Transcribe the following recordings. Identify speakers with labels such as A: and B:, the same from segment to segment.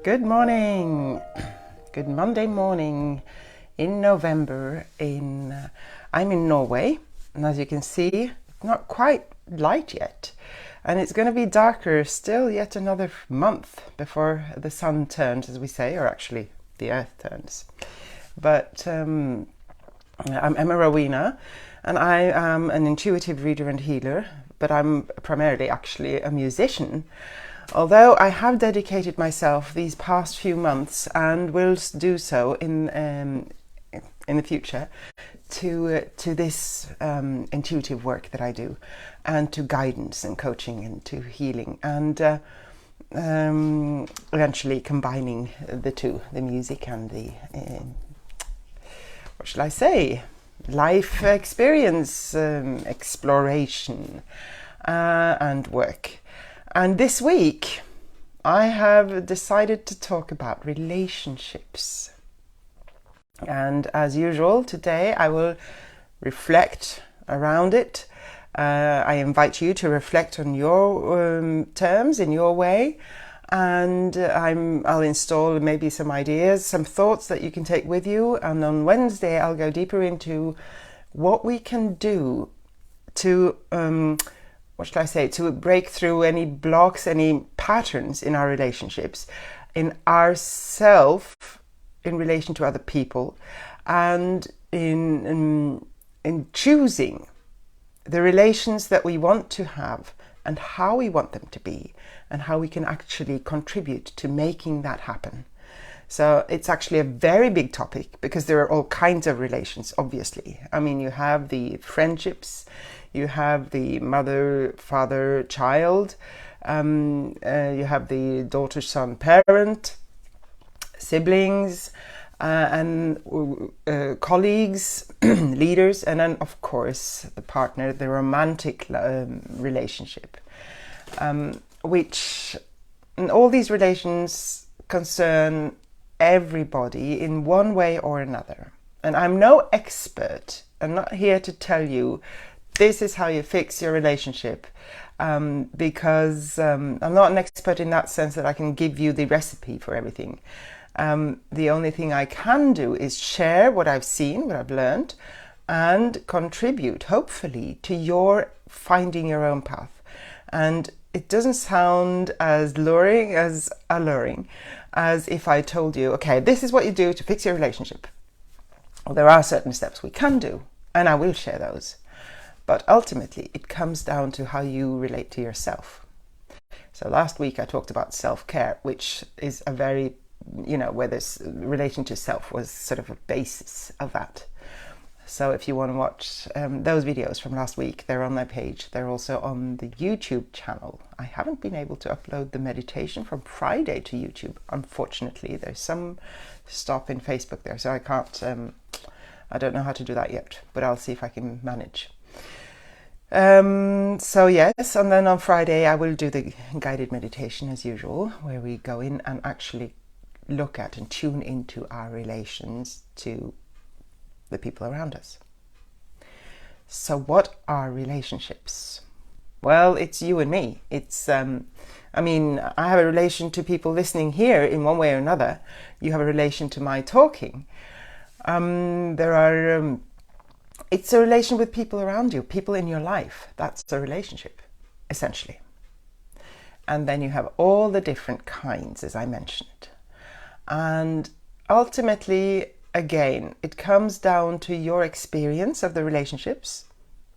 A: Good morning, good Monday morning in November. I'm in Norway, and as you can see, not quite light yet, and it's going to be darker still yet another month before the sun turns, as we say, or actually the earth turns. But I'm Emma Rowena, and I am an intuitive reader and healer, but I'm primarily actually a musician. Although I have dedicated myself these past few months, and will do so in the future, to this intuitive work that I do, and to guidance and coaching and to healing, and eventually combining the two, the music and the what shall I say, life experience, exploration, and work. And this week, I have decided to talk about relationships. And as usual, today I will reflect around it. I invite you to reflect on your terms in your way. And I'll install maybe some ideas, some thoughts that you can take with you. And on Wednesday, I'll go deeper into what we can do to what should I say, to break through any blocks, any patterns in our relationships, in ourself, in relation to other people, and in choosing the relations that we want to have and how we want them to be, and how we can actually contribute to making that happen. So it's actually a very big topic, because there are all kinds of relations, obviously. I mean, you have the friendships, you have the mother, father, child, you have the daughter, son, parent, siblings, and colleagues, leaders, and then of course the partner, the romantic relationship, which all these relations concern everybody in one way or another. And I'm no expert. I'm not here to tell you this is how you fix your relationship, because I'm not an expert in that sense that I can give you the recipe for everything. The only thing I can do is share what I've seen, what I've learned, and contribute, hopefully, to your finding your own path. And it doesn't sound as alluring as if I told you, okay, this is what you do to fix your relationship. Well, there are certain steps we can do, and I will share those. But ultimately, it comes down to how you relate to yourself. So last week I talked about self-care, which is a very, where this relation to self was sort of a basis of that. So if you want to watch those videos from last week, they're on my page. They're also on the YouTube channel. I haven't been able to upload the meditation from Friday to YouTube, unfortunately. There's some stop in Facebook there, so I can't, I don't know how to do that yet, but I'll see if I can manage. So yes, and then on Friday I will do the guided meditation as usual, where we go in and actually look at and tune into our relations to the people around us. So what are relationships? Well, it's you and me. It's I have a relation to people listening here in one way or another. You have a relation to my talking. It's a relation with people around you, people in your life. That's a relationship, essentially. And then you have all the different kinds, as I mentioned. And ultimately, again, it comes down to your experience of the relationships,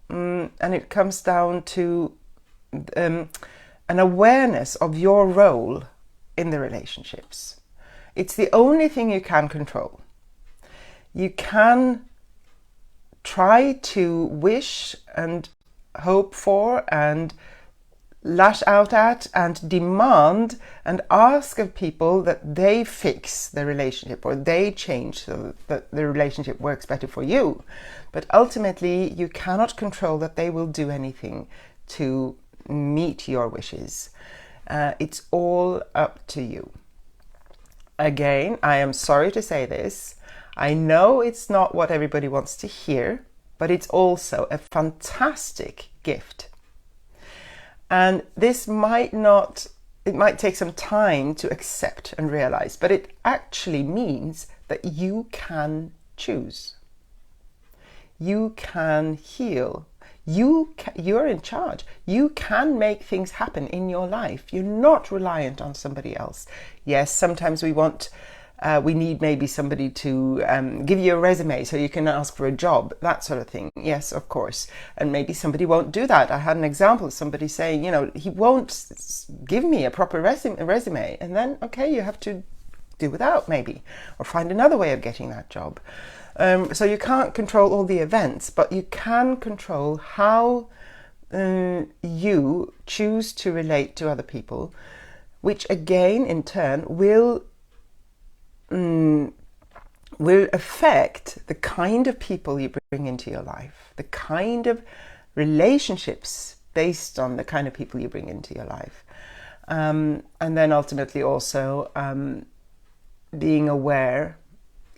A: and it comes down to an awareness of your role in the relationships. It's the only thing you can control. You can try to wish and hope for and lash out at and demand and ask of people that they fix the relationship or they change so that the relationship works better for you. But ultimately, you cannot control that they will do anything to meet your wishes. It's all up to you. Again, I am sorry to say this. I know it's not what everybody wants to hear, but it's also a fantastic gift. And this might not it might take some time to accept and realize, but it actually means that you can choose. You can heal. You're in charge. You can make things happen in your life. You're not reliant on somebody else. Yes, sometimes we need maybe somebody to give you a resume so you can ask for a job, that sort of thing. Yes, of course. And maybe somebody won't do that. I had an example of somebody saying, he won't give me a proper resume. And then, okay, you have to do without maybe, or find another way of getting that job. So you can't control all the events, but you can control how you choose to relate to other people, which again, in turn, will affect the kind of people you bring into your life, the kind of relationships based on the kind of people you bring into your life. And then ultimately also being aware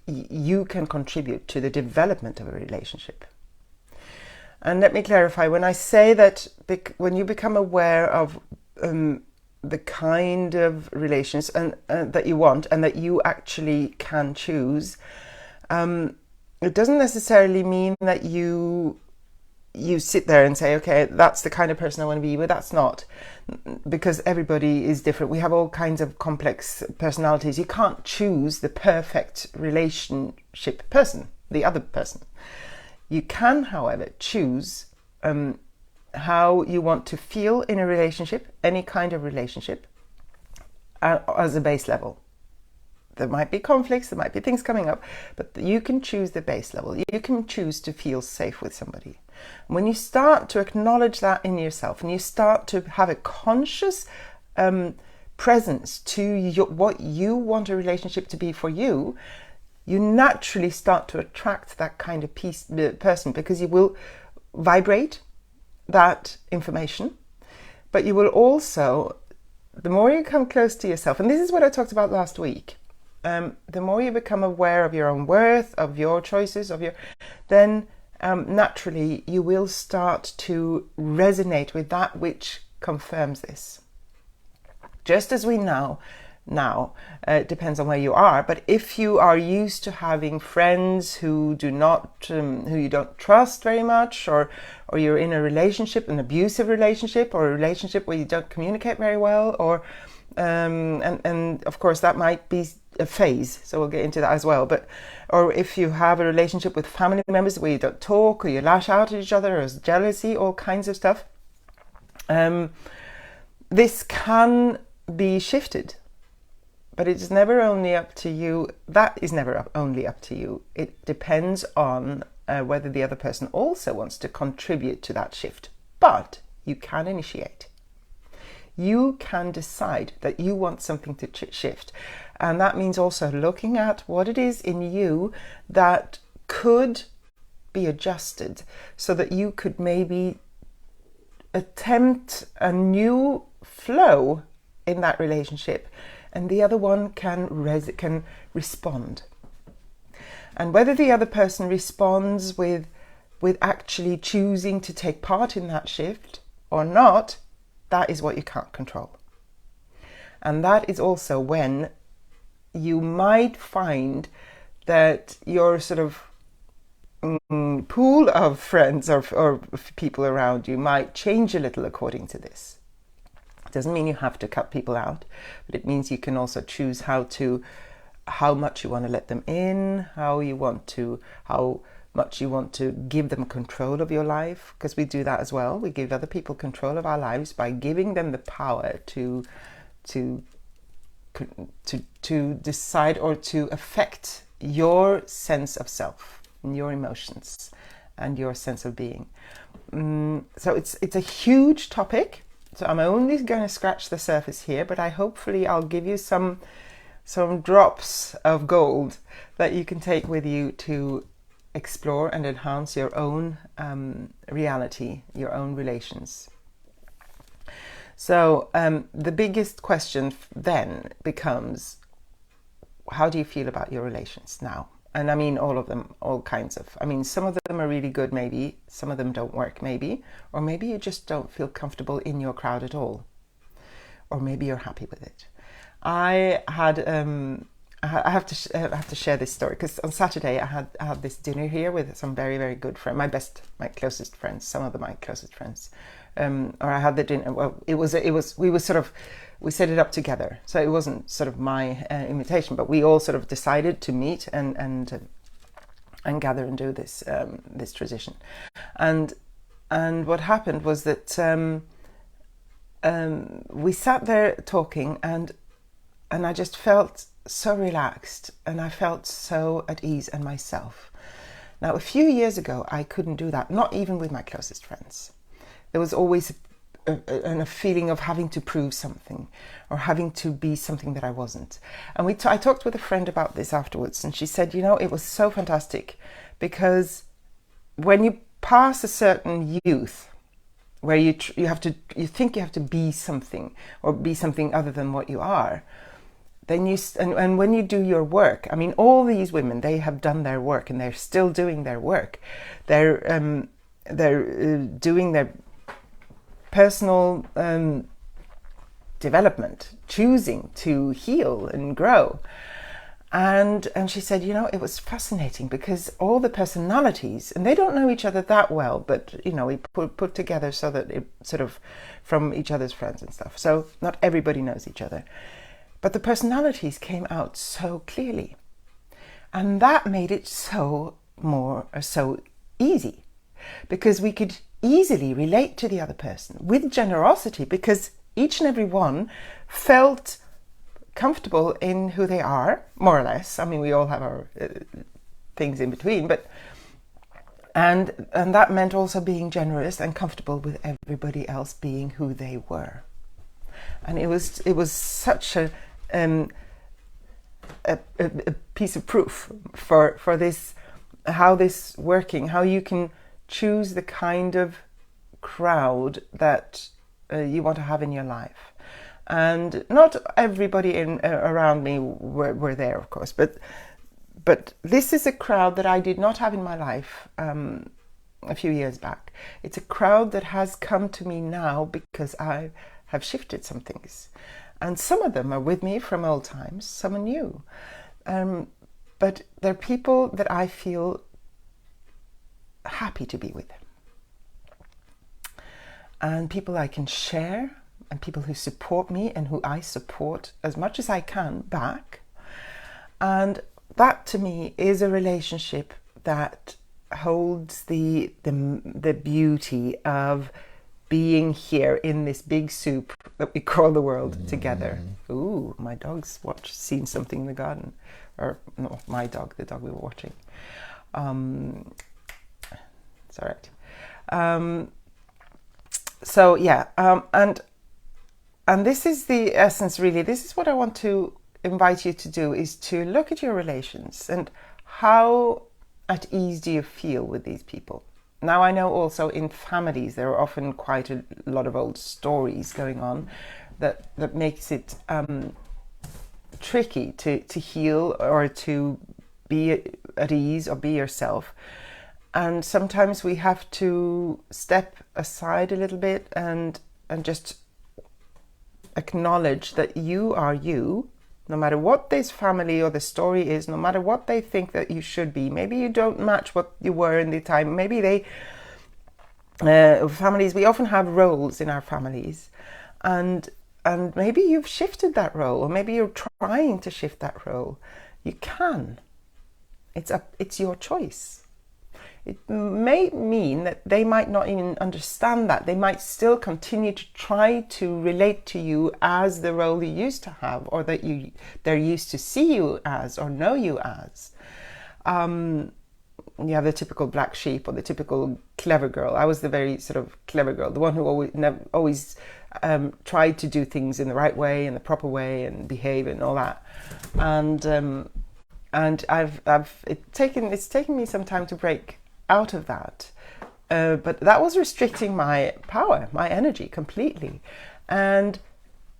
A: you can contribute to the development of a relationship. And let me clarify, when I say that when you become aware of the kind of relations and that you want and that you actually can choose, it doesn't necessarily mean that you sit there and say, okay, that's the kind of person I want to be with. That's not, because everybody is different. We have all kinds of complex personalities. You can't choose the perfect relationship person, the other person. You can, however, choose how you want to feel in a relationship, any kind of relationship, as a base level. There might be conflicts, there might be things coming up, but you can choose the base level. You can choose to feel safe with somebody. When you start to acknowledge that in yourself and you start to have a conscious presence to what you want a relationship to be for you, you naturally start to attract that kind of person, because you will vibrate that information, but you will also, the more you come close to yourself, and this is what I talked about last week, the more you become aware of your own worth, of your choices, then naturally you will start to resonate with that which confirms this. Just as we know now, it depends on where you are, but if you are used to having friends who you don't trust very much, or you're in a relationship, an abusive relationship, or a relationship where you don't communicate very well, or and of course that might be a phase, so we'll get into that as well, or if you have a relationship with family members where you don't talk, or you lash out at each other, or there's jealousy, all kinds of stuff, this can be shifted. But it's never only up to you. That is never only up to you. It depends on whether the other person also wants to contribute to that shift. But you can initiate. You can decide that you want something to shift. And that means also looking at what it is in you that could be adjusted so that you could maybe attempt a new flow in that relationship, and the other one can respond. And whether the other person responds with actually choosing to take part in that shift or not, that is what you can't control. And that is also when you might find that your sort of pool of friends or people around you might change a little according to this. It doesn't mean you have to cut people out, but it means you can also choose how much you want to let them in, how much you want to give them control of your life, because we do that as well. We give other people control of our lives by giving them the power to decide or to affect your sense of self and your emotions and your sense of being. So it's a huge topic. So I'm only going to scratch the surface here, but hopefully I'll give you some drops of gold that you can take with you to explore and enhance your own reality, your own relations. So the biggest question then becomes, how do you feel about your relations now? And I mean all of them, all kinds of. I mean, some of them are really good maybe, some of them don't work maybe, or maybe you just don't feel comfortable in your crowd at all. or maybe you're happy with it. I have to share this story because on Saturday I had this dinner here with some very, very good friends, my closest friends, some of my closest friends. Or I had the dinner. Well, we set it up together, so it wasn't sort of my invitation, but we all sort of decided to meet and gather and do this this tradition. And what happened was that we sat there talking, and I just felt so relaxed, and I felt so at ease and myself. Now, a few years ago, I couldn't do that, not even with my closest friends. There was always a feeling of having to prove something or having to be something that I wasn't. And I talked with a friend about this afterwards, and she said, it was so fantastic because when you pass a certain youth where you think you have to be something or be something other than what you are, then and when you do your work, I mean, all these women, they have done their work and they're still doing their work. They're doing their personal development, choosing to heal and grow. And she said, it was fascinating because all the personalities, and they don't know each other that well, but, we put together so that it sort of from each other's friends and stuff. So not everybody knows each other. But the personalities came out so clearly. And that made it so easy because we could easily relate to the other person with generosity because each and every one felt comfortable in who they are, more or less. I mean, we all have our things in between, but and that meant also being generous and comfortable with everybody else being who they were. And it was such a piece of proof for this, how this working, how you can choose the kind of crowd that you want to have in your life. And not everybody around me were there, of course, but this is a crowd that I did not have in my life a few years back. It's a crowd that has come to me now because I have shifted some things. And some of them are with me from old times, some are new. But they're people that I feel happy to be with. And people I can share, and people who support me and who I support as much as I can back. And that to me is a relationship that holds the beauty of being here in this big soup that we call the world together. Ooh, my dog's seen something in the garden. Or no, my dog, the dog we were watching. It's all right. So yeah, and this is the essence, really. This is what I want to invite you to do, is to look at your relations and how at ease do you feel with these people. Now, I know also in families there are often quite a lot of old stories going on that makes it tricky to heal or to be at ease or be yourself. And sometimes we have to step aside a little bit and just acknowledge that you are you, no matter what this family or the story is, no matter what they think that you should be. Maybe you don't match what you were in the time. Maybe families, we often have roles in our families, and maybe you've shifted that role, or maybe you're trying to shift that role. You can. It's your choice. It may mean that they might not even understand that. They might still continue to try to relate to you as the role you used to have, or that they're used to see you as or know you as. You have the typical black sheep or the typical clever girl. I was the very sort of clever girl, the one who always tried to do things in the right way, in the proper way, and behave and all that. And it's taken me some time to break out of that, but that was restricting my power, my energy completely, and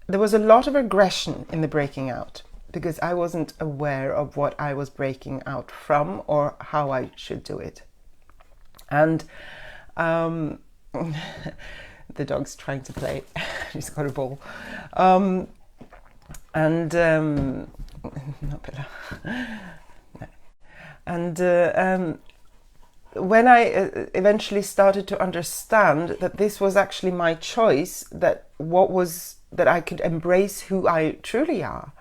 A: there was a lot of aggression in the breaking out because I wasn't aware of what I was breaking out from or how I should do it. And The dog's trying to play. She's got a ball. Not Bella. No. And when I eventually started to understand that this was actually my choice, that I could embrace who I truly am,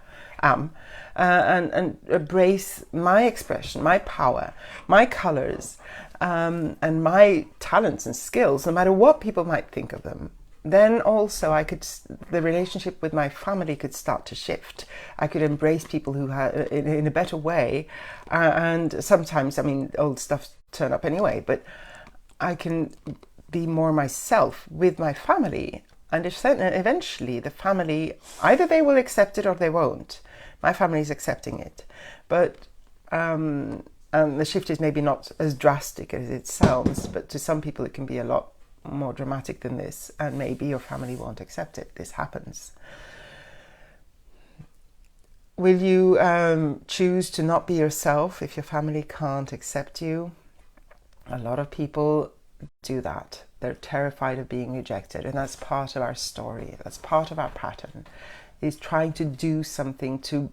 A: and embrace my expression, my power, my colors, and my talents and skills, no matter what people might think of them, then also the relationship with my family could start to shift. I could embrace people who had in a better way, and sometimes, I mean, old stuff turn up anyway, but I can be more myself with my family, and eventually the family, either they will accept it or they won't. My family is accepting it, but and the shift is maybe not as drastic as it sounds, but to some people it can be a lot more dramatic than this, and maybe your family won't accept it. This happens. Will you choose to not be yourself if your family can't accept you? A lot of people do that. They're terrified of being rejected, and that's part of our story. That's part of our pattern, is trying to do something to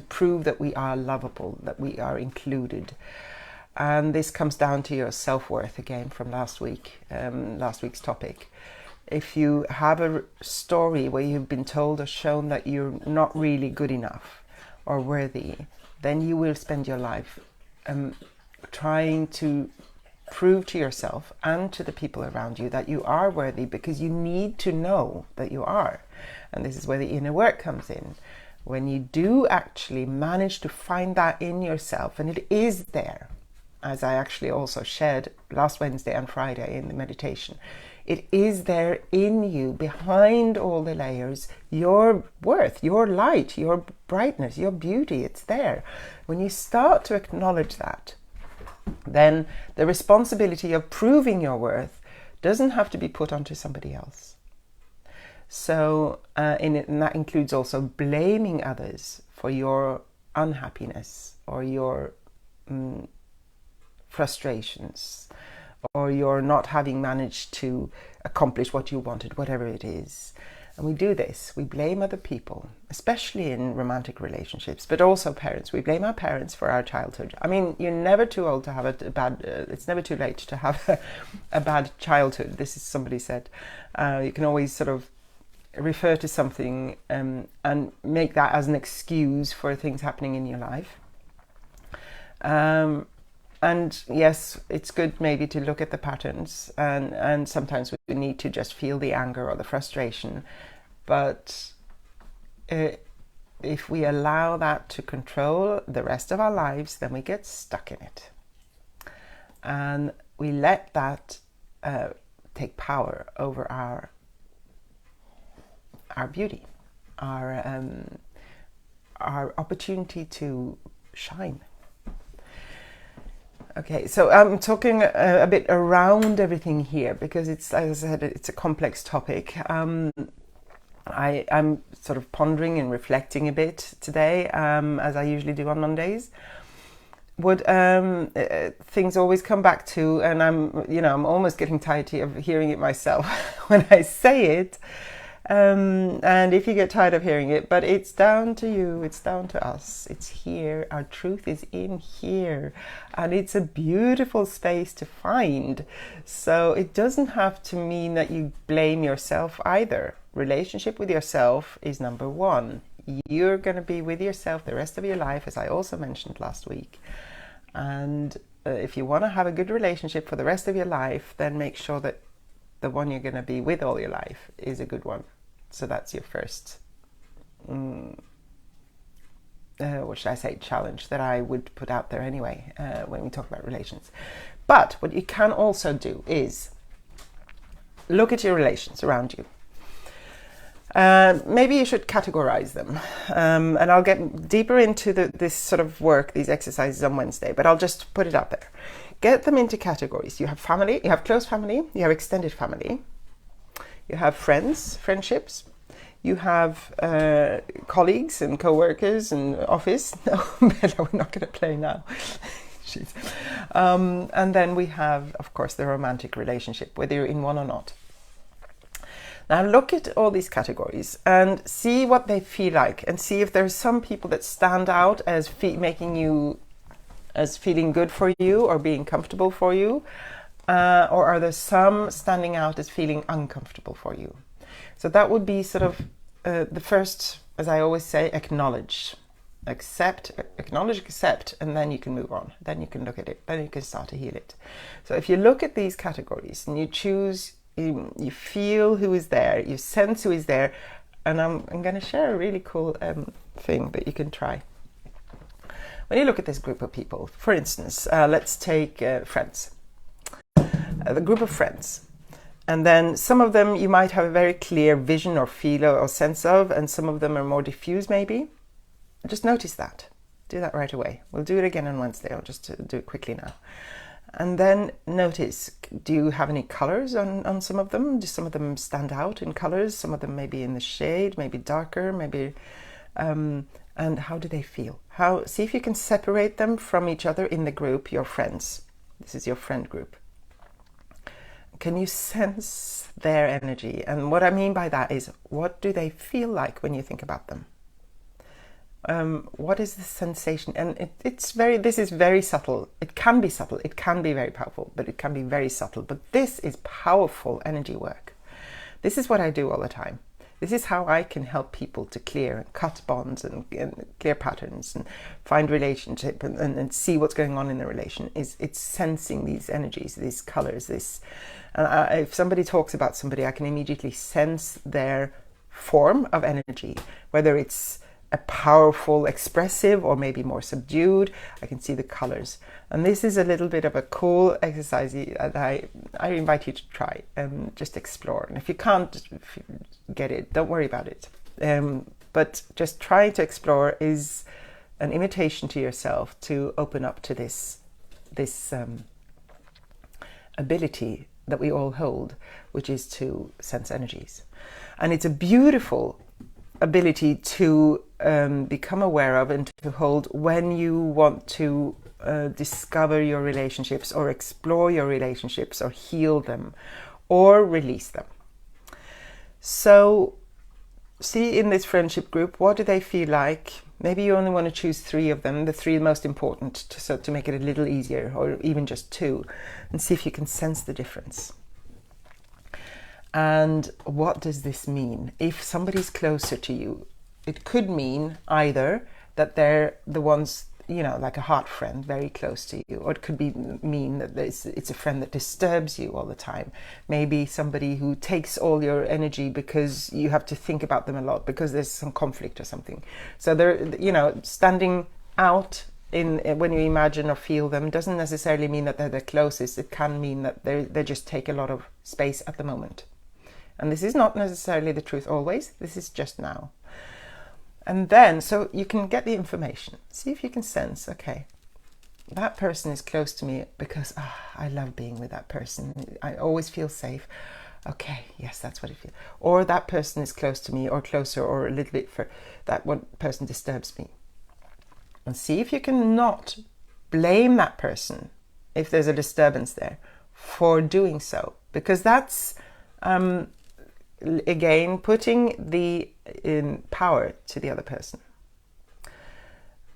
A: prove that we are lovable, that we are included. And this comes down to your self-worth again from last week's topic. If you have a story where you've been told or shown that you're not really good enough or worthy, then you will spend your life trying to prove to yourself and to the people around you that you are worthy, because you need to know that you are. And this is where the inner work comes in. When you do actually manage to find that in yourself, and it is there, as I actually also shared last Wednesday and Friday in the meditation, it is there in you, behind all the layers, your worth, your light, your brightness, your beauty, it's there. When you start to acknowledge that, then the responsibility of proving your worth doesn't have to be put onto somebody else. So, and that includes also blaming others for your unhappiness or your frustrations, or you're not having managed to accomplish what you wanted, whatever it is. And we do this. We blame other people, especially in romantic relationships, but also parents. We blame our parents for our childhood. I mean, you're never too old to have a bad, it's never too late to have a bad childhood. This is somebody said. You can always sort of refer to something and make that as an excuse for things happening in your life. And yes, it's good maybe to look at the patterns, and sometimes we need to just feel the anger or the frustration. But if we allow that to control the rest of our lives, then we get stuck in it. And we let that take power over our beauty, our opportunity to shine. Okay, so I'm talking a bit around everything here because it's, as I said, it's a complex topic. I'm sort of pondering and reflecting a bit today, as I usually do on Mondays. What things always come back to, and I'm almost getting tired of hearing it myself when I say it. And if you get tired of hearing it, but it's down to you, it's down to us, it's here, our truth is in here, and it's a beautiful space to find. So it doesn't have to mean that you blame yourself either. Relationship with yourself is number one. You're going to be with yourself the rest of your life, as I also mentioned last week. And if you want to have a good relationship for the rest of your life, then make sure that the one you're going to be with all your life is a good one. So that's your first, what should I say, challenge that I would put out there anyway, when we talk about relations. But what you can also do is look at your relations around you. Maybe you should categorize them. And I'll get deeper into this sort of work, these exercises on Wednesday, but I'll just put it out there. Get them into categories. You have family, you have close family, you have extended family, you have friendships, you have colleagues and co-workers and office. No, Bella, we're not going to play now. And then we have, of course, the romantic relationship, whether you're in one or not. Now look at all these categories and see what they feel like, and see if there's some people that stand out as making you, as feeling good for you or being comfortable for you, or are there some standing out as feeling uncomfortable for you. So that would be sort of the first, as I always say, acknowledge, accept, and then you can move on. Then you can look at it. Then you can start to heal it. So if you look at these categories and you choose, you feel who is there, you sense who is there, and I'm going to share a really cool thing that you can try. When you look at this group of people, for instance, let's take friends, the group of friends. And then some of them you might have a very clear vision or feel or sense of, and some of them are more diffuse maybe. Just notice that. Do that right away. We'll do it again on Wednesday. I'll just do it quickly now. And then notice, do you have any colors on some of them? Do some of them stand out in colors? Some of them maybe in the shade, maybe darker, maybe... and how do they feel? See if you can separate them from each other in the group, your friends. This is your friend group. Can you sense their energy? And what I mean by that is, what do they feel like when you think about them? What is the sensation? And this is very subtle. It can be subtle, it can be very powerful, but it can be very subtle. But this is powerful energy work. This is what I do all the time. This is how I can help people to clear and cut bonds and clear patterns and find relationship and see what's going on in the relation. It's sensing these energies, these colors, if somebody talks about somebody, I can immediately sense their form of energy, whether it's a powerful, expressive, or maybe more subdued. I can see the colors. And this is a little bit of a cool exercise that I invite you to try and just explore. And if you can't get it, don't worry about it. But just try to explore is an invitation to yourself to open up to this ability that we all hold, which is to sense energies. And it's a beautiful ability to become aware of and to hold when you want to discover your relationships or explore your relationships or heal them or release them. So see in this friendship group, what do they feel like? Maybe you only want to choose 3 of them, the 3 most important, to make it a little easier, or even just 2, and see if you can sense the difference. And what does this mean? If somebody's closer to you, it could mean either that they're the ones, like a heart friend, very close to you, or it could mean that it's a friend that disturbs you all the time. Maybe somebody who takes all your energy because you have to think about them a lot because there's some conflict or something. So they're, standing out when you imagine or feel them doesn't necessarily mean that they're the closest. It can mean that they just take a lot of space at the moment. And this is not necessarily the truth always. This is just now. And then, so you can get the information. See if you can sense, okay, that person is close to me because I love being with that person. I always feel safe. Okay, yes, that's what it feels. Or that person is close to me or closer or a little bit that one person disturbs me. And see if you can not blame that person if there's a disturbance there for doing so. Because that's... again, putting the power to the other person.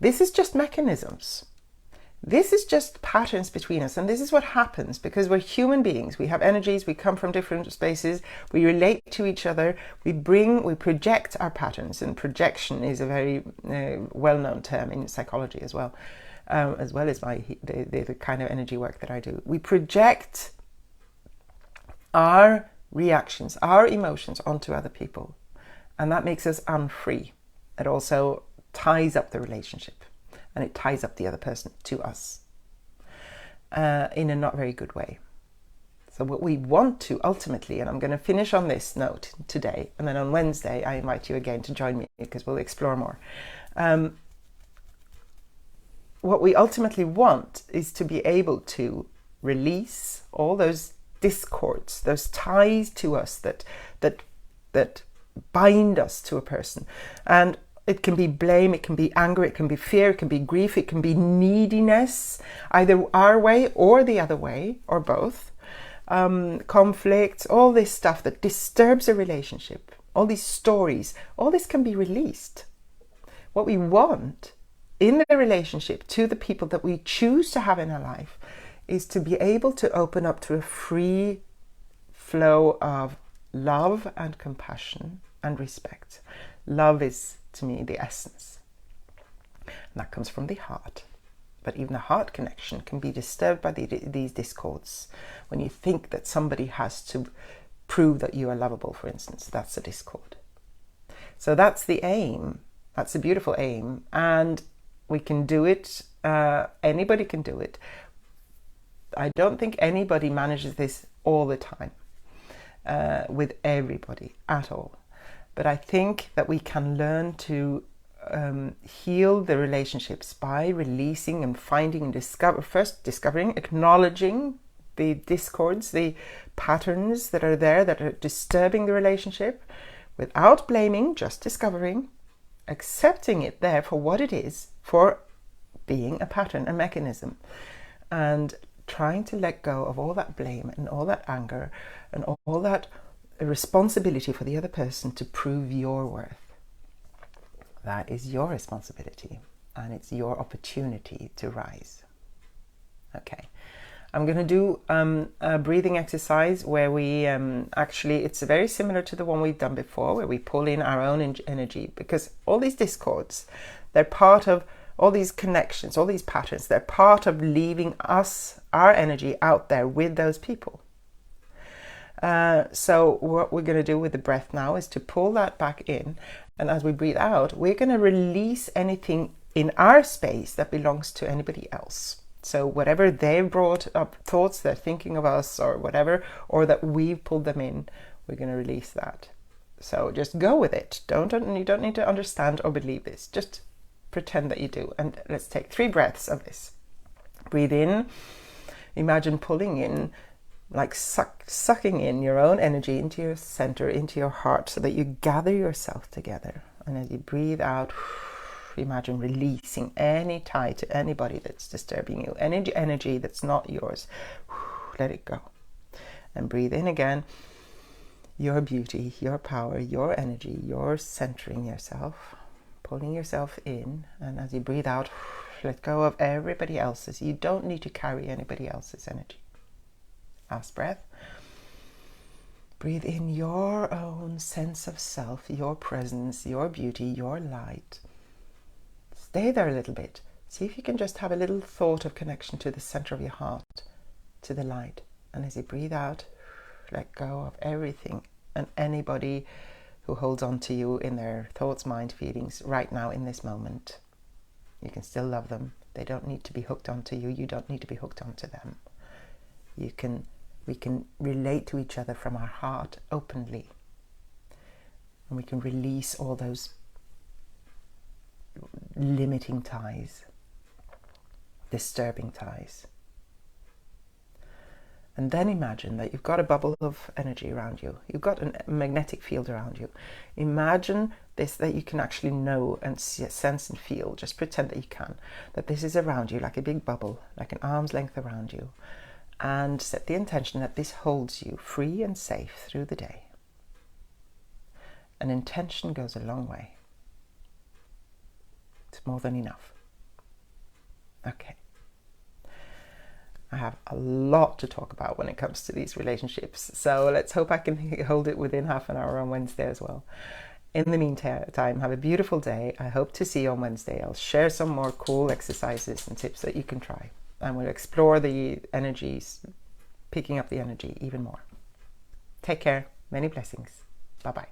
A: This is just mechanisms. This is just patterns between us. And this is what happens because we're human beings. We have energies. We come from different spaces. We relate to each other. We project our patterns. And projection is a very well-known term in psychology as well as the kind of energy work that I do. We project our reactions, our emotions onto other people, and that makes us unfree. It also ties up the relationship and it ties up the other person to us in a not very good way. So what we want to ultimately, and I'm going to finish on this note today, and then on Wednesday I invite you again to join me because we'll explore more. What we ultimately want is to be able to release all those discords, those ties to us that bind us to a person. And it can be blame, it can be anger, it can be fear, it can be grief, it can be neediness, either our way or the other way, or both. conflicts, all this stuff that disturbs a relationship, all these stories, all this can be released. What we want in the relationship to the people that we choose to have in our life is to be able to open up to a free flow of love and compassion and respect. Love is, to me, the essence. And that comes from the heart. But even the heart connection can be disturbed by these discords. When you think that somebody has to prove that you are lovable, for instance, that's a discord. So that's the aim. That's a beautiful aim. And we can do it. Anybody can do it. I don't think anybody manages this all the time with everybody at all. But I think that we can learn to heal the relationships by releasing and finding and discovering, acknowledging the discords, the patterns that are there that are disturbing the relationship, without blaming, just discovering, accepting it there for what it is, for being a pattern, a mechanism, and trying to let go of all that blame and all that anger and all that responsibility for the other person to prove your worth. That is your responsibility, and it's your opportunity to rise. Okay, I'm going to do a breathing exercise where we actually, it's very similar to the one we've done before, where we pull in our own energy, because all these discords, they're part of all these connections, all these patterns, they're part of leaving us, our energy out there with those people. So what we're going to do with the breath now is to pull that back in, and as we breathe out, we're going to release anything in our space that belongs to anybody else. So whatever they've brought up, thoughts they're thinking of us or whatever, or that we've pulled them in, we're going to release that. So just go with it. You don't need to understand or believe this. Just pretend that you do. And let's take 3 breaths of this. Breathe in. Imagine pulling in, like sucking in your own energy into your center, into your heart, so that you gather yourself together. And as you breathe out, imagine releasing any tie to anybody that's disturbing you, any energy that's not yours. Let it go. And breathe in again. Your beauty, your power, your energy, your centering yourself, pulling yourself in. And as you breathe out, let go of everybody else's. You don't need to carry anybody else's energy. Last breath. Breathe in your own sense of self, your presence, your beauty, your light. Stay there a little bit. See if you can just have a little thought of connection to the center of your heart, to the light. And as you breathe out, let go of everything and anybody who holds on to you in their thoughts, mind, feelings right now in this moment. You can still love them. They don't need to be hooked onto you. You don't need to be hooked onto them. We can relate to each other from our heart openly. And we can release all those limiting ties, disturbing ties. And then imagine that you've got a bubble of energy around you. You've got a magnetic field around you. Imagine this, that you can actually know and sense and feel. Just pretend that you can. That this is around you like a big bubble, like an arm's length around you. And set the intention that this holds you free and safe through the day. An intention goes a long way. It's more than enough. Okay. I have a lot to talk about when it comes to these relationships, so let's hope I can hold it within half an hour on Wednesday as well. In the meantime, have a beautiful day. I hope to see you on Wednesday. I'll share some more cool exercises and tips that you can try, and we'll explore the energies, picking up the energy even more. Take care. Many blessings. Bye-bye.